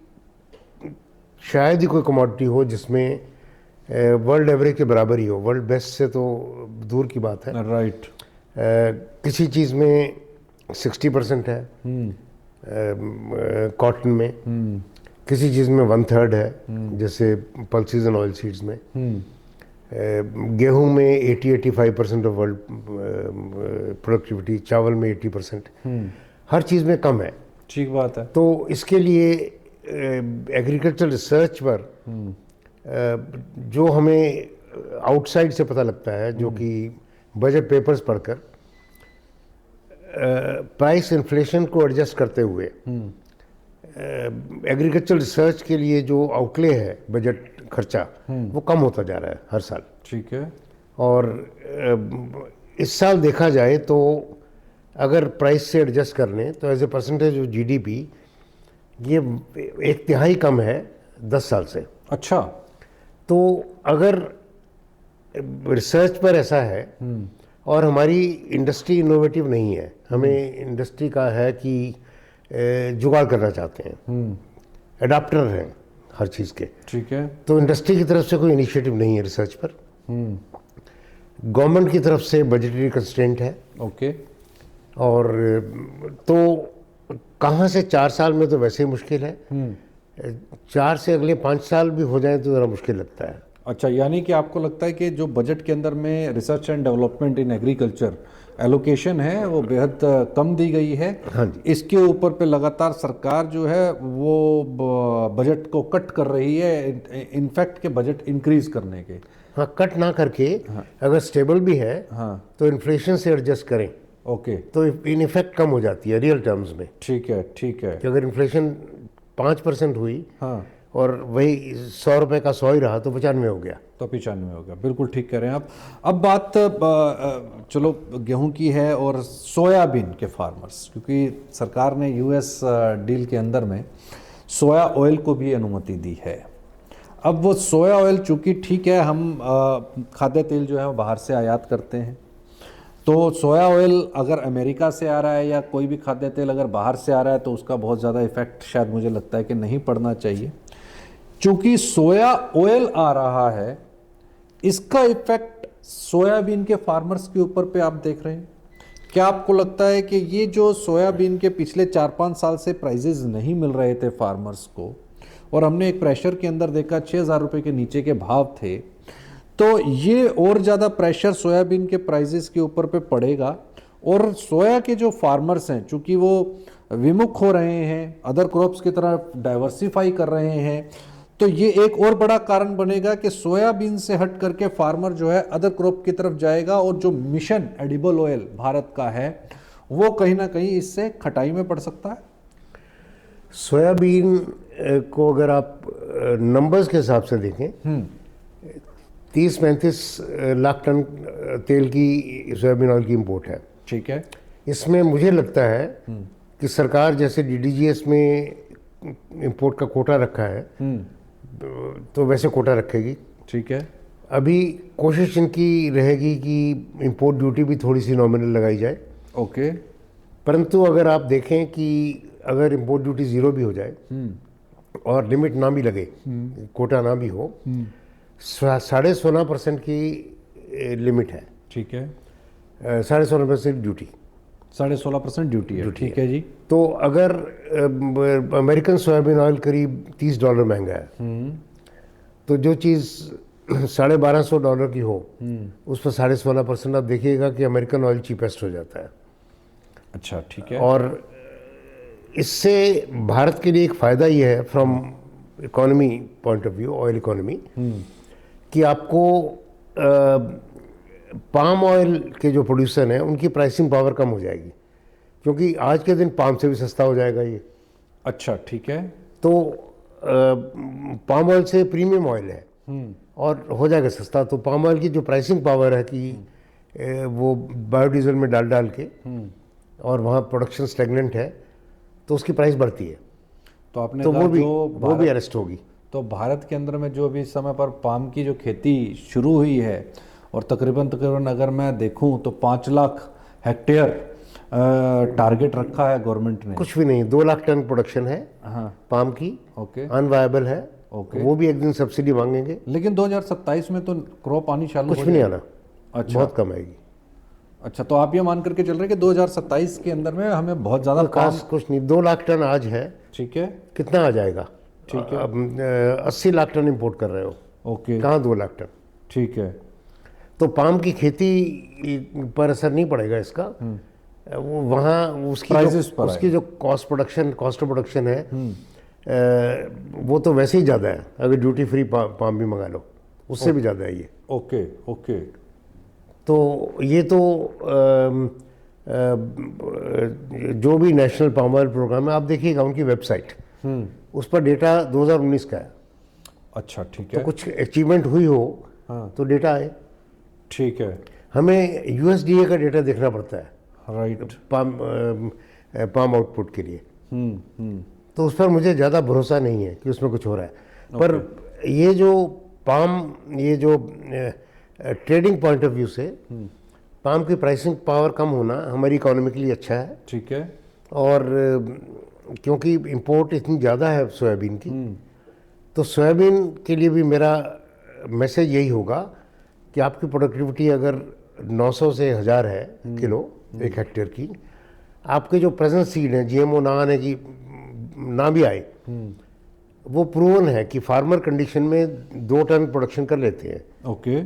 शायद ही कोई कमोडिटी हो जिसमें वर्ल्ड एवरेज के बराबर ही हो, वर्ल्ड बेस्ट से तो दूर की बात है। राइट। किसी चीज़ में 60% है, कॉटन में, किसी चीज़ में 1/3 है, जैसे पल्सेस एंड ऑयल सीड्स में, गेहूं में 80-85% ऑफ वर्ल्ड प्रोडक्टिविटी, चावल में 80%, हर चीज़ में कम है। ठीक बात है। तो इसके लिए एग्रीकल्चर रिसर्च पर जो हमें आउटसाइड से पता लगता है, जो कि बजट पेपर्स पढ़कर, प्राइस इन्फ्लेशन को एडजस्ट करते हुए एग्रीकल्चर रिसर्च के लिए जो आउटले है बजट खर्चा, वो कम होता जा रहा है हर साल। ठीक है। और इस साल देखा जाए तो अगर प्राइस से एडजस्ट कर लें तो as a percentage of GDP ये 1/3 कम है 10 साल से। अच्छा। तो अगर रिसर्च पर ऐसा है, और हमारी इंडस्ट्री इनोवेटिव नहीं है, हमें इंडस्ट्री का है कि जुगाड़ करना चाहते हैं, एडाप्टर हैं हर चीज़ के। ठीक है। तो इंडस्ट्री की तरफ से कोई इनिशिएटिव नहीं है रिसर्च पर, गवर्नमेंट की तरफ से बजटरी कंस्ट्रेंट है। ओके। और तो कहाँ से 4 साल में तो वैसे ही मुश्किल है, 4 से अगले 5 साल भी हो जाए तो ज़रा मुश्किल लगता है। अच्छा, यानी कि आपको लगता है कि जो बजट के अंदर में research and development in agriculture allocation है वो बेहद कम दी गई है। हाँ जी। इसके ऊपर पे लगातार सरकार जो है वो बजट को कट कर रही है, इनफैक्ट के बजट इंक्रीज करने के। हाँ, कट ना करके अगर स्टेबल भी है तो इन्फ्लेशन से एडजस्ट करें, ओके, तो इन इफेक्ट कम हो जाती है रियल टर्म्स में। ठीक है, ठीक है। कि अगर इन्फ्लेशन 5% हुई हाँ, और वही 100 रुपये का 100 ही रहा तो 95 हो गया। तो 95 हो गया, बिल्कुल ठीक कह रहे हैं आप। अब बात चलो गेहूं की है और सोयाबीन के फार्मर्स, क्योंकि सरकार ने यूएस डील के अंदर में सोया ऑयल को भी अनुमति दी है। अब वो सोया ऑयल चूँकि ठीक है, हम खाद्य तेल जो है वो बाहर से आयात करते हैं, तो सोया ऑयल अगर अमेरिका से आ रहा है या कोई भी खाद्य तेल अगर बाहर से आ रहा है तो उसका बहुत ज़्यादा इफेक्ट शायद मुझे लगता है कि नहीं पड़ना चाहिए। चूंकि सोया ऑयल आ रहा है, इसका इफेक्ट सोयाबीन के फार्मर्स के ऊपर पे आप देख रहे हैं। क्या आपको लगता है कि ये जो सोयाबीन के पिछले 4-5 साल से प्राइजेज नहीं मिल रहे थे फार्मर्स को, और हमने एक प्रेशर के अंदर देखा 6,000 रुपये के नीचे के भाव थे, तो ये और ज़्यादा प्रेशर सोयाबीन के प्राइजेस के ऊपर पे पड़ेगा। और सोया के जो फार्मर्स हैं, चूंकि वो विमुख हो रहे हैं, अदर क्रॉप्स की तरफ डाइवर्सिफाई कर रहे हैं, तो ये एक और बड़ा कारण बनेगा कि सोयाबीन से हट करके फार्मर जो है अदर क्रॉप की तरफ जाएगा, और जो मिशन एडिबल ऑयल भारत का है वो कहीं ना कहीं इससे खटाई में पड़ सकता है। सोयाबीन को अगर आप नंबर्स के हिसाब से देखें, 30-35 लाख टन तेल की सोयाबीन ऑयल की इंपोर्ट है। ठीक है। इसमें मुझे लगता है कि सरकार जैसे डीडीजीएस में इंपोर्ट का कोटा रखा है, तो वैसे कोटा रखेगी। ठीक है। अभी कोशिश इनकी रहेगी कि इंपोर्ट ड्यूटी भी थोड़ी सी नॉमिनल लगाई जाए। ओके। परंतु अगर आप देखें कि अगर इंपोर्ट ड्यूटी ज़ीरो भी हो जाए और लिमिट ना भी लगे, कोटा ना भी हो, 16.5% की लिमिट है। ठीक है। 16.5% ड्यूटी, 16.5% ड्यूटी है। ठीक है जी। तो अगर अमेरिकन सोयाबीन ऑयल करीब $30 महंगा है, तो जो चीज़ $1,250 की हो, उस पर 16.5% आप देखिएगा कि अमेरिकन ऑयल चीपेस्ट हो जाता है। अच्छा, ठीक है। और इससे भारत के लिए एक फ़ायदा ये है from economy point of view, oil economy, कि आपको पाम ऑयल के जो प्रोड्यूसर हैं उनकी प्राइसिंग पावर कम हो जाएगी, क्योंकि आज के दिन पाम से भी सस्ता हो जाएगा ये। अच्छा, ठीक है। तो पाम ऑयल से प्रीमियम ऑयल है और हो जाएगा सस्ता। तो पाम ऑयल की जो प्राइसिंग पावर है कि वो बायोडीजल में डाल डाल के, और वहाँ प्रोडक्शन स्टेगनेंट है, तो उसकी प्राइस बढ़ती है। तो आपने तो कहा वो भी अरेस्ट होगी। तो भारत के अंदर में जो अभी इस समय पर पाम की जो खेती शुरू हुई है, और तकरीबन अगर मैं देखूं तो 5 लाख हेक्टेयर टारगेट रखा है गवर्नमेंट ने। कुछ भी नहीं, 2 लाख टन प्रोडक्शन है पाम की। ओके। अनवायबल है। ओके। वो भी एक दिन सब्सिडी मांगेंगे, लेकिन 2027 में तो क्रॉप आनी चालू कुछ भी नहीं आना। अच्छा, बहुत कम आएगी। अच्छा, तो आप ये मान करके चल रहे हैं कि 2027 के अंदर में हमें बहुत ज़्यादा खास कुछ नहीं, 2 लाख टन आज है। ठीक है। कितना आ जाएगा? ठीक है। अब 80 लाख टन इंपोर्ट कर रहे हो। ओके। कहाँ 2 लाख टन? ठीक है। तो पाम की खेती पर असर नहीं पड़ेगा इसका। वो वहाँ उसकी जो कॉस्ट ऑफ प्रोडक्शन है, वो तो वैसे ही ज़्यादा है। अगर ड्यूटी फ्री पाम भी मंगा लो, उससे भी ज़्यादा है ये। ओके। ओके। तो ये तो जो भी नेशनल पाम ऑयल प्रोग्राम है, आप देखिएगा उनकी वेबसाइट, उस पर डेटा 2019 का है। अच्छा, ठीक तो है। कुछ अचीवमेंट हुई हो तो डेटा आए। ठीक है। हमें यूएसडीए का डेटा देखना पड़ता है, राइट। पाम आउटपुट के लिए। तो उस पर मुझे ज़्यादा भरोसा नहीं है कि उसमें कुछ हो रहा है। पर ये जो ट्रेडिंग पॉइंट ऑफ व्यू से पाम की प्राइसिंग पावर कम होना हमारी इकोनॉमी के लिए अच्छा है। ठीक है। और क्योंकि इंपोर्ट इतनी ज़्यादा है सोयाबीन की, तो सोयाबीन के लिए भी मेरा मैसेज यही होगा कि आपकी प्रोडक्टिविटी अगर 900 से 1000 है किलो एक हेक्टेयर की, आपके जो प्रेजेंट सीड हैं, जीएमओ ना आने की ना भी आए, वो प्रूवन है कि फार्मर कंडीशन में 2 टन प्रोडक्शन कर लेते हैं। ओके।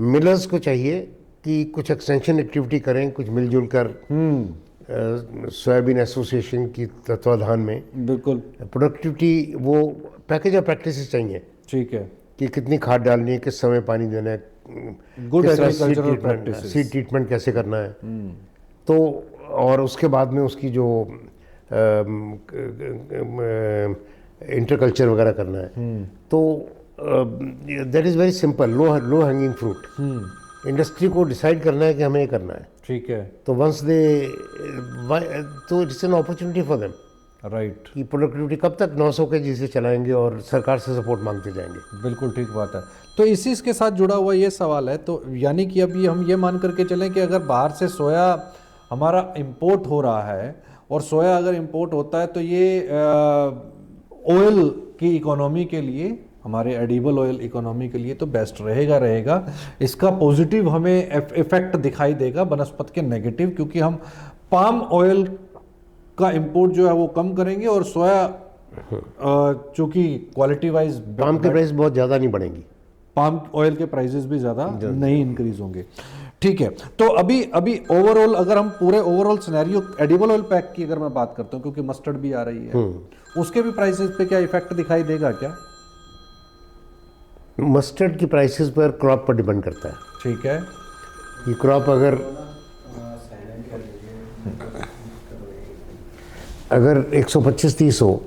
मिलर्स को चाहिए कि कुछ एक्सटेंशन एक्टिविटी करें, कुछ मिलजुल कर सोयाबीन एसोसिएशन की तत्वाधान में बिल्कुल प्रोडक्टिविटी, वो पैकेज ऑफ प्रैक्टिसेस चाहिए। ठीक है। कि कितनी खाद डालनी है, किस समय पानी देना है, good agricultural practices, seed treatment कैसे करना है। तो और उसके बाद में उसकी जो इंटरकल्चर वगैरह करना है। तो that is very simple, low hanging fruit. Industry को डिसाइड करना है कि हमें ये करना है। ठीक है। तो तो it's an opportunity for them, right, कि प्रोडक्टिविटी कब तक 900 के जी से चलाएंगे और सरकार से सपोर्ट मांगते जाएंगे। बिल्कुल ठीक बात है। तो इसी के साथ जुड़ा हुआ ये सवाल है, तो यानी कि अभी हम ये मान करके चलें कि अगर बाहर से सोया हमारा इंपोर्ट हो रहा है, और सोया अगर इंपोर्ट होता है तो ये ऑयल की इकोनॉमी के लिए हमारे एडिबल ऑयल इकोनॉमी के लिए तो बेस्ट रहेगा। इसका पॉजिटिव हमें इफेक्ट दिखाई देगा बनस्पति के नेगेटिव, क्योंकि हम पाम ऑयल का इंपोर्ट जो है वो कम करेंगे और सोया चूंकि क्वालिटी वाइज पाम के प्राइस बहुत ज़्यादा नहीं बढ़ेंगी, पाम ऑयल के प्राइसेस भी ज़्यादा नहीं इंक्रीज होंगे। ठीक है, तो अभी ओवरऑल अगर हम पूरे overall scenario edible oil pack की अगर मैं बात करता हूँ, क्योंकि मस्टर्ड भी आ रही है, उसके भी प्राइसेस पे क्या इफेक्ट दिखाई देगा क्या? मस्टर्ड की प्राइसेस पर क्रॉप पर डिपेंड करता है। ठीक है, ये क्रॉप अगर 125-30 हो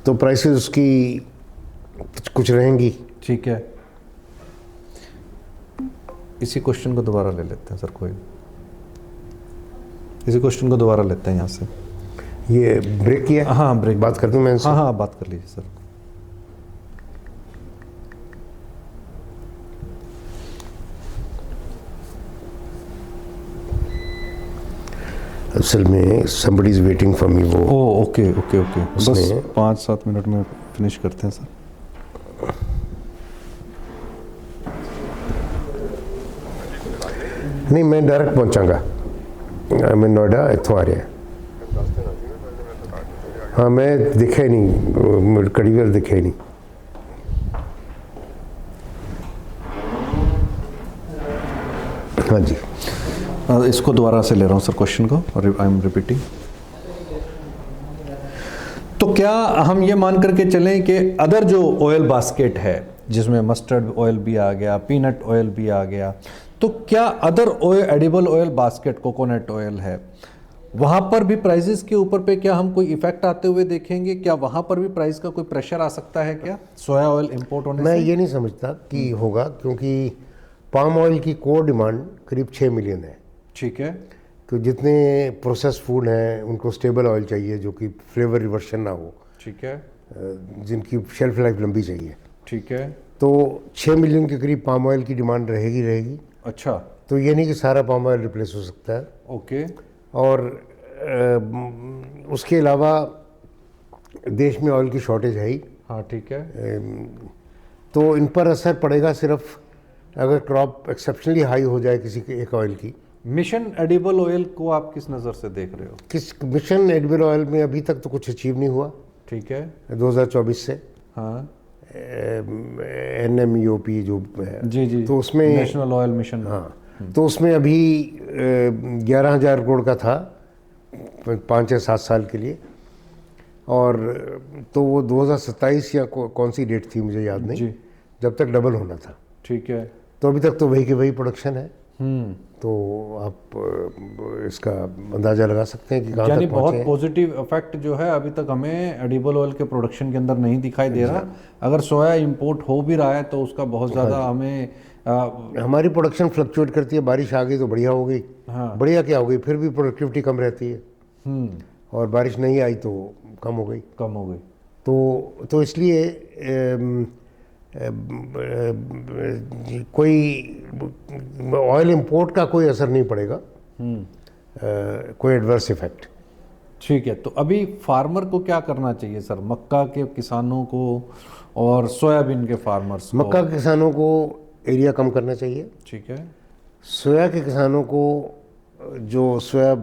तो प्राइसेस उसकी कुछ रहेंगी। ठीक है, इसी क्वेश्चन को दोबारा ले लेते हैं सर, इसी क्वेश्चन को दोबारा लेते हैं यहाँ से। ये ब्रेक किया? हाँ ब्रेक, बात करते हैं मैं इनसे। हाँ बात कर लीजिए सर। असल में somebody is waiting for me, वो ओके बस 5-7 मिनट में फिनिश करते हैं सर। नहीं, मैं डायरेक्ट पहुंचाऊंगा, मैं नोएडा इतों आ रहा है। हाँ, मैं दिखा ही नहीं, कड़ी बार दिखा ही नहीं। हाँ जी, इसको दोबारा से ले रहा हूँ सर क्वेश्चन को, आई एम रिपीटिंग। तो क्या हम ये मान करके चलें कि अदर जो ऑयल बास्केट है, जिसमें मस्टर्ड ऑयल भी आ गया, पीनट ऑयल भी आ गया, तो क्या other oil edible oil basket coconut oil है, वहाँ पर भी प्राइसेस के ऊपर पे क्या हम कोई इफेक्ट आते हुए देखेंगे? क्या वहाँ पर भी प्राइस का कोई प्रेशर आ सकता है क्या सोया ऑयल इंपोर्ट होने मैं से? ये नहीं समझता कि होगा, क्योंकि पाम ऑयल की कोर डिमांड करीब 6 मिलियन है। ठीक है, तो जितने प्रोसेस फूड हैं उनको स्टेबल ऑयल चाहिए जो कि फ्लेवर रिवर्शन ना हो, ठीक है, जिनकी शेल्फ लाइफ लंबी चाहिए। ठीक है, तो 6 मिलियन के करीब पाम ऑयल की डिमांड रहेगी। अच्छा, तो ये नहीं कि सारा पाम ऑयल रिप्लेस हो सकता है। ओके, और उसके अलावा देश में ऑयल की शॉर्टेज है ही। हाँ ठीक है, तो इन पर असर पड़ेगा सिर्फ अगर क्रॉप एक्सेप्शनली हाई हो जाए किसी के एक ऑयल की। मिशन एडिबल ऑयल को आप किस नज़र से देख रहे हो? किस मिशन एडिबल ऑयल में अभी तक तो कुछ अचीव नहीं हुआ। ठीक है, 2024 से हाँ, NMEOP जो है, जी, तो उसमें नेशनल ऑयल मिशन, हाँ, तो उसमें अभी 11,000 करोड़ का था 5 या 7 साल के लिए, और तो वो 2027 या कौन सी डेट थी मुझे याद नहीं, जब तक डबल होना था। ठीक है, तो अभी तक तो वही की वही प्रोडक्शन है। तो आप इसका अंदाजा लगा सकते हैं कि कहाँ यानी तक बहुत पहुँचे हैं। पॉजिटिव इफेक्ट जो है अभी तक हमें एडिबल ऑयल के प्रोडक्शन के अंदर नहीं दिखाई दे रहा। अगर सोया इंपोर्ट हो भी रहा है तो उसका बहुत ज़्यादा हमें हमारी प्रोडक्शन फ्लक्चुएट करती है, बारिश आ गई तो बढ़िया हो गई, बढ़िया क्या हो गई, फिर भी प्रोडक्टिविटी कम रहती है, और बारिश नहीं आई तो कम हो गई। तो इसलिए कोई ऑयल इंपोर्ट का कोई असर नहीं पड़ेगा, कोई एडवर्स इफेक्ट। ठीक है, तो अभी फार्मर को क्या करना चाहिए सर, मक्का के किसानों को और सोयाबीन के फार्मर्स को? मक्का के किसानों को एरिया कम करना चाहिए। ठीक है, सोया के किसानों को जो सोया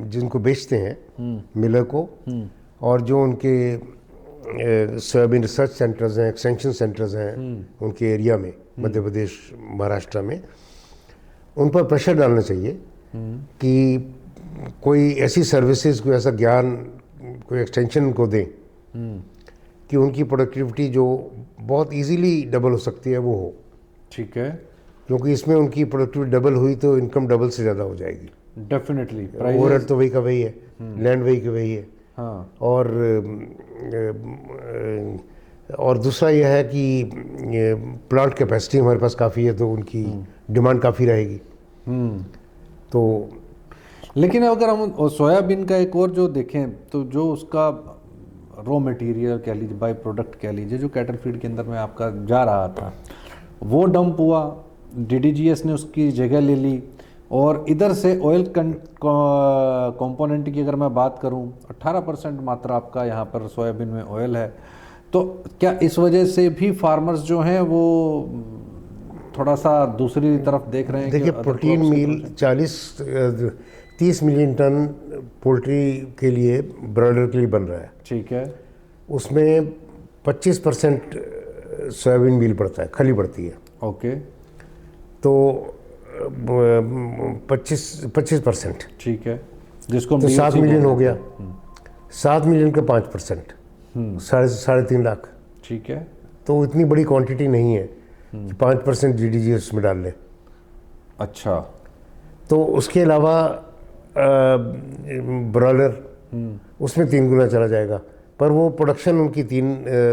जिनको बेचते हैं मिलर को, और जो उनके सोयाबीन रिसर्च सेंटर्स हैं, एक्सटेंशन सेंटर्स हैं उनके एरिया में, मध्य प्रदेश महाराष्ट्र में, उन पर प्रेशर डालना चाहिए कि कोई ऐसी सर्विसेज, कोई ऐसा ज्ञान, कोई एक्सटेंशन उनको दें कि उनकी प्रोडक्टिविटी जो बहुत इजीली डबल हो सकती है वो हो। ठीक है, क्योंकि इसमें उनकी प्रोडक्टिविटी डबल हुई तो इनकम डबल से ज़्यादा हो जाएगी। डेफिनेटली ओवरहेड तो वही का वही है, लैंड वही का वही है। हाँ, और दूसरा यह है कि प्लांट कैपेसिटी हमारे पास काफ़ी है, तो उनकी डिमांड काफ़ी रहेगी। तो लेकिन अगर हम सोयाबीन का एक और जो देखें तो जो उसका रॉ मटेरियल कह लीजिए, बाई प्रोडक्ट कह लीजिए, जो कैटल फीड के अंदर में आपका जा रहा था वो डंप हुआ, DDGS ने उसकी जगह ले ली, और इधर से ऑयल कंपोनेंट की अगर मैं बात करूं 18% मात्रा आपका यहाँ पर सोयाबीन में ऑयल है। तो क्या इस वजह से भी फार्मर्स जो हैं वो थोड़ा सा दूसरी तरफ देख रहे हैं कि देखिए, other प्रोटीन crops की मील तरफ 30 मिलियन टन पोल्ट्री के लिए, ब्रॉयलर के लिए बन रहा है। से? ठीक है। उसमें 25% सोयाबीन मील पड़ता है, खली पड़ती है। ओके। तो 25%, ठीक है, जिसको तो meal 7 से मिलियन बोल हो गया। देते हैं। 7 मिलियन का 5%, साढ़े 3.5 लाख। ठीक है। तो इतनी बड़ी क्वांटिटी नहीं है कि 5% GDG उसमें डाल ले। अच्छा। तो उसके अलावा ब्रॉयलर, उसमें 3 गुना चला जाएगा, पर वो प्रोडक्शन उनकी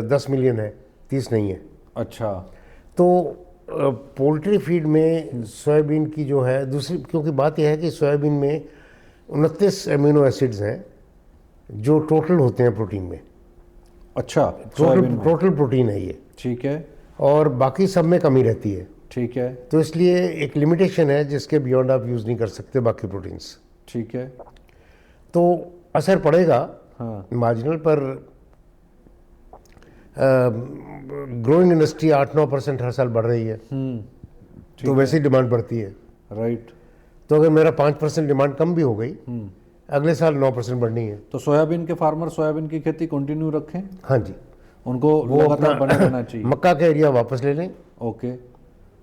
10 मिलियन है, 30 नहीं है। अच्छा। तो पोल्ट्री फीड में सोयाबीन की जो है दूसरी, क्योंकि बात यह है कि सोयाबीन में 29 अमीनो एसिड्स हैं जो टोटल होते हैं प्रोटीन में। अच्छा, टोटल सोयाबीन में। टोटल प्रोटीन है ये, ठीक है। और बाकी सब में कमी रहती है। ठीक है। तो इसलिए एक लिमिटेशन है जिसके बियॉन्ड आप यूज़ नहीं कर सकते बाकी प्रोटीन्स। ठीक है। तो असर पड़ेगा हाँ। मार्जिनल, पर ग्रोइंग इंडस्ट्री 8-9% हर साल बढ़ रही है, तो वैसे ही डिमांड बढ़ती है। राइट। तो अगर मेरा 5% डिमांड कम भी हो गई, अगले साल 9% बढ़नी है। तो सोयाबीन के फार्मर सोयाबीन की खेती कंटिन्यू रखें, हाँ जी, उनको वो लगातार अपना बने रहना चाहिए। मक्का का एरिया वापस ले लें। ओके।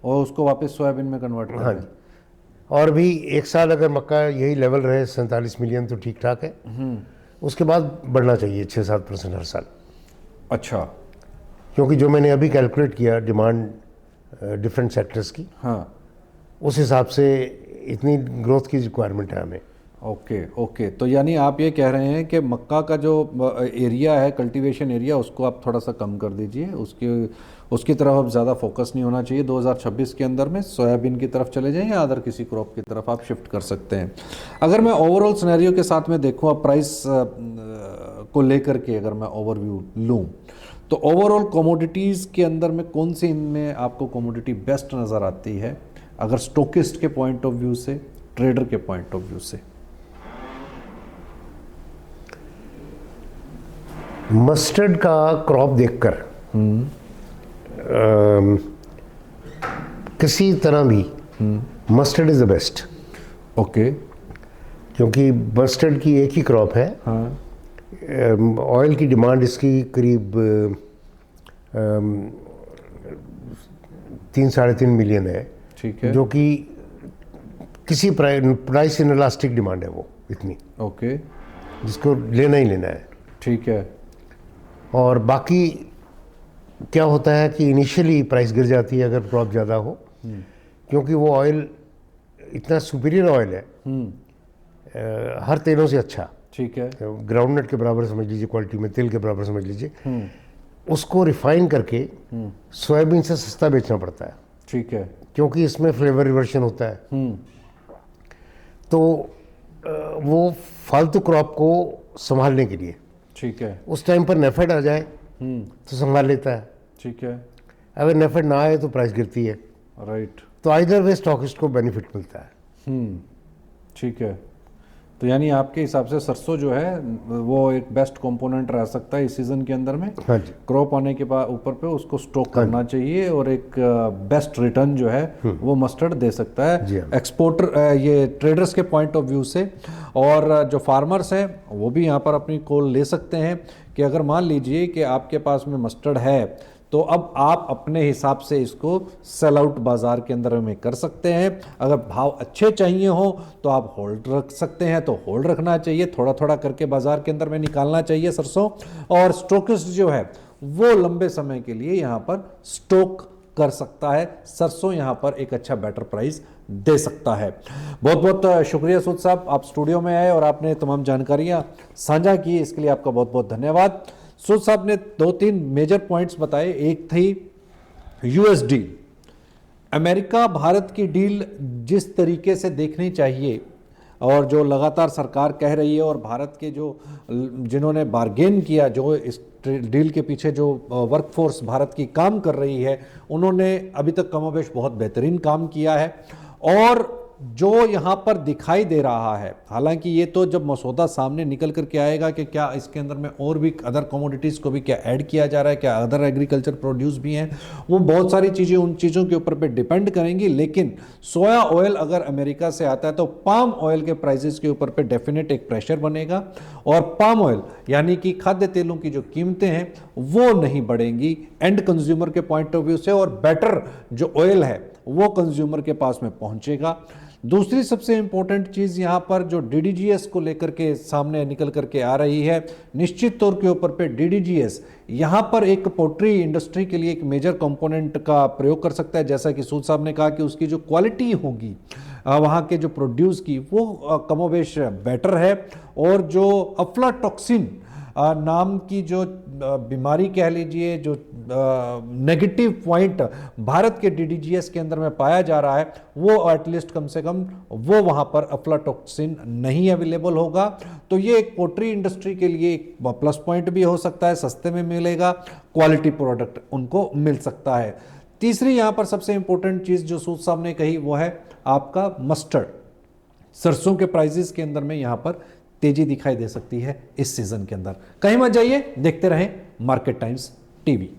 और उसको वापस सोयाबीन में कन्वर्ट कर हाँ दें। जी, और भी एक साल अगर मक्का यही लेवल रहे 47 मिलियन तो ठीक ठाक है। उसके बाद बढ़ना चाहिए 6-7% हर साल। अच्छा। क्योंकि जो मैंने अभी कैलकुलेट किया डिमांड डिफरेंट सेक्टर्स की, हाँ। उस हिसाब से इतनी ग्रोथ की रिक्वायरमेंट है हमें। ओके। ओके, तो यानी आप ये कह रहे हैं कि मक्का का जो एरिया है, कल्टीवेशन एरिया, उसको आप थोड़ा सा कम कर दीजिए, उसकी तरफ अब ज़्यादा फोकस नहीं होना चाहिए। 2026 के अंदर में सोयाबीन की तरफ चले जाएं या अदर किसी क्रॉप की तरफ आप शिफ्ट कर सकते हैं। अगर मैं ओवरऑल सिनेरियो के साथ में देखूं, अब प्राइस को लेकर के अगर मैं ओवरव्यू लूं, तो ओवरऑल कमोडिटीज़ के अंदर में कौन सी इनमें आपको कमोडिटी बेस्ट नज़र आती है, अगर स्टोकिस्ट के पॉइंट ऑफ व्यू से, ट्रेडर के पॉइंट ऑफ व्यू से? मस्टर्ड का क्रॉप देखकर किसी तरह भी mustard is the best. Okay. क्योंकि मस्टर्ड की एक ही क्रॉप है। हाँ। ऑयल की डिमांड इसकी करीब 3-3.5 मिलियन है। ठीक है। जो कि किसी प्राइस इन इलास्टिक डिमांड है वो इतनी, ओके। जिसको लेना ही लेना है। ठीक है। और बाकी क्या होता है कि इनिशियली प्राइस गिर जाती है अगर क्रॉप ज़्यादा हो, क्योंकि वो ऑयल इतना सुपीरियर ऑयल है, हर तेलों से अच्छा। ठीक है। ग्राउंडनट के बराबर समझ लीजिए, क्वालिटी में तेल के बराबर समझ लीजिए। उसको रिफाइन करके सोयाबीन से सस्ता बेचना पड़ता है। ठीक है। क्योंकि इसमें फ्लेवर रिवर्शन होता है। तो वो फालतू क्रॉप को संभालने के लिए, ठीक है। उस टाइम पर नेफेड आ जाए तो संभाल लेता है। ठीक है। अगर नेफेड ना आए तो प्राइस गिरती है। राइट। तो आइदर वे स्टॉकिस्ट को बेनिफिट मिलता है। ठीक है। तो यानी आपके हिसाब से सरसों जो है वो एक बेस्ट कंपोनेंट रह सकता है इस सीज़न के अंदर में। हाँ जी, क्रॉप आने के बाद ऊपर पे उसको स्टॉक करना चाहिए, और एक बेस्ट रिटर्न जो है वो मस्टर्ड दे सकता जी है हाँ। एक्सपोर्टर, ये ट्रेडर्स के पॉइंट ऑफ व्यू से। और जो फार्मर्स हैं वो भी यहाँ पर अपनी कॉल ले सकते हैं कि अगर मान लीजिए कि आपके पास में मस्टर्ड है, तो अब आप अपने हिसाब से इसको सेल आउट बाज़ार के अंदर में कर सकते हैं। अगर भाव अच्छे चाहिए हो तो आप होल्ड रख सकते हैं, तो होल्ड रखना चाहिए, थोड़ा थोड़ा करके बाज़ार के अंदर में निकालना चाहिए सरसों। और स्टोकिस्ट जो है वो लंबे समय के लिए यहाँ पर स्टॉक कर सकता है सरसों, यहाँ पर एक अच्छा बेटर प्राइस दे सकता है। बहुत बहुत शुक्रिया सूद साहब, आप स्टूडियो में आए और आपने तमाम जानकारियाँ साझा की, इसके लिए आपका बहुत बहुत धन्यवाद। सूद साहब ने 2-3 मेजर पॉइंट्स बताए। एक थी यूएस डील, अमेरिका भारत की डील जिस तरीके से देखनी चाहिए, और जो लगातार सरकार कह रही है, और भारत के जो जिन्होंने बार्गेन किया, जो इस डील के पीछे जो वर्कफोर्स भारत की काम कर रही है, उन्होंने अभी तक कमोबेश बहुत बेहतरीन काम किया है। और जो यहां पर दिखाई दे रहा है, हालांकि ये तो जब मसौदा सामने निकल करके आएगा कि क्या इसके अंदर में और भी अदर कमोडिटीज़ को भी क्या ऐड किया जा रहा है, क्या अदर एग्रीकल्चर प्रोड्यूस भी हैं, वो बहुत सारी चीज़ें उन चीज़ों के ऊपर पे डिपेंड करेंगी। लेकिन सोया ऑयल अगर अमेरिका से आता है तो पाम ऑयल के प्राइसेस के ऊपर पे डेफिनेट एक प्रेशर बनेगा, और पाम ऑयल यानी कि खाद्य तेलों की जो कीमतें हैं वो नहीं बढ़ेंगी एंड कंज्यूमर के पॉइंट ऑफ व्यू से, और बेटर जो ऑयल है वो कंज्यूमर के पास में पहुंचेगा। दूसरी सबसे इंपॉर्टेंट चीज यहां पर जो डीडीजीएस को लेकर के सामने निकल करके आ रही है, निश्चित तौर के ऊपर पे डीडीजीएस यहां पर एक पोल्ट्री इंडस्ट्री के लिए एक मेजर कंपोनेंट का प्रयोग कर सकता है। जैसा कि सूद साहब ने कहा कि उसकी जो क्वालिटी होगी वहाँ के जो प्रोड्यूस की वो कमोबेश बेटर है, और जो अफ्लाटॉक्सिन नाम की जो बीमारी कह लीजिए, जो नेगेटिव पॉइंट भारत के डीडीजीएस के अंदर में पाया जा रहा है, वो एटलीस्ट कम से कम वो वहाँ पर अफ्लाटॉक्सिन नहीं अवेलेबल होगा। तो ये एक पोल्ट्री इंडस्ट्री के लिए एक प्लस पॉइंट भी हो सकता है, सस्ते में मिलेगा, क्वालिटी प्रोडक्ट उनको मिल सकता है। तीसरी यहाँ पर सबसे इंपॉर्टेंट चीज़ जो सूद साहब ने कही वो है आपका मस्टर्ड, सरसों के प्राइजेस के अंदर में यहाँ पर तेजी दिखाई दे सकती है इस सीजन के अंदर। कहीं मत जाइए, देखते रहें मार्केट टाइम्स टीवी।